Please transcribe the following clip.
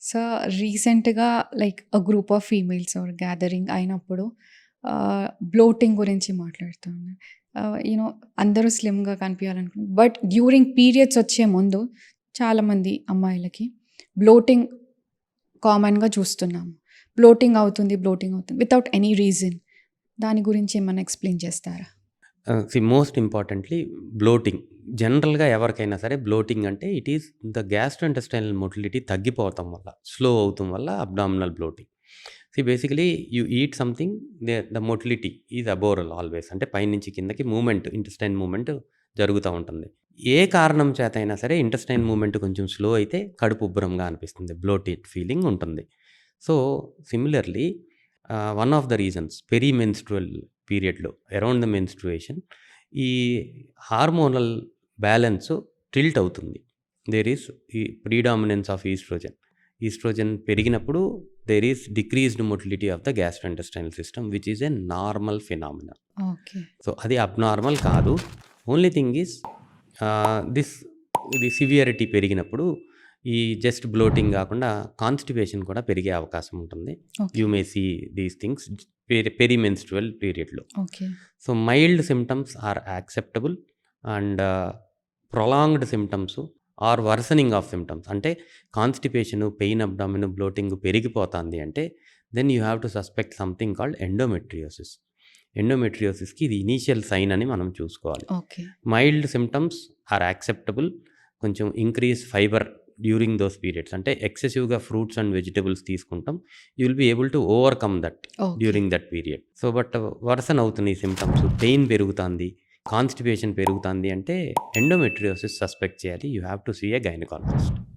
So, రీసెంట్‌గా like group of females gathering అయినప్పుడు bloating గురించి మాట్లాడుతూ ఉన్నారు. అందరూ స్లిమ్‌గా కనిపియాలనుకుంటారు. బట్ డ్యూరింగ్ పీరియడ్స్ వచ్చే ముందు చాలామంది అమ్మాయిలకి బ్లోటింగ్ కామన్‌గా చూస్తున్నాము. బ్లోటింగ్ అవుతుంది వితౌట్ ఎనీ రీజన్. దాని గురించి ఏమన్నా ఎక్స్‌ప్లెయిన్ చేస్తారా? Most importantly bloating. జనరల్‌గా ఎవరికైనా సరే బ్లోటింగ్ అంటే it is the gastrointestinal motility తగ్గిపోవటం వల్ల, స్లో అవుతం వల్ల abdominal bloating. Basically you eat something the motility is aboral always. అంటే పైనుంచి కిందకి మూవ్‌మెంట్, ఇంటెస్టైన్ మూవ్‌మెంట్ జరుగుతా ఉంటుంది. ఏ కారణం చేత అయినా సరే ఇంటెస్టైన్ మూవ్‌మెంట్ కొంచెం స్లో అయితే కడుపు ఉబ్బరంగా అనిపిస్తుంది. బ్లోటెడ్ ఫీలింగ్ ఉంటుంది. So, similarly one of the reasons perimenstrual పీరియడ్‌లో అరౌండ్ ద మెన్స్ట్రుయేషన్ ఈ హార్మోనల్ బ్యాలెన్స్ టిల్ట్ అవుతుంది. దేర్ ఈస్ ఈ ప్రీడామినెన్స్ ఆఫ్ ఈస్ట్రోజన్ పెరిగినప్పుడు there is decreased motility of the gastrointestinal system which is a normal phenomena. Okay. So, అది abnormal కాదు. Only thing is ఇది severity పెరిగినప్పుడు ఈ just bloating కాకుండా కాన్‌స్టిపేషన్ కూడా పెరిగే అవకాశం ఉంటుంది. Okay. You may see these things perimenstrual పీరియడ్‌లో. Okay. So, mild symptoms are acceptable and prolonged symptoms are worsening of symptoms అంటే కాన్‌స్టిపేషన్, పెయిన్ అబ్డామిన్, బ్లోటింగ్ పెరిగిపోతుంది అంటే then you have to suspect something called endometriosis. ఎండోమెట్రియోసిస్‌కి ఇది initial sign అని మనం చూసుకోవాలి. Okay. Mild symptoms are acceptable. కొంచెం increase fibre during those periods అంటే ఎక్సెసివ్‌గా ఫ్రూట్స్ అండ్ వెజిటబుల్స్ తీసుకుంటాం. You will be able to overcome that okay. During that period. So, but worsen అవుతున్నాయి సిమ్టమ్స్. పెయిన్ పెరుగుతుంది, constipation పెరుగుతుంది అంటే ఎండోమెట్రియోసిస్ సస్పెక్ట్ చేయాలి. You have to see a gynaecologist.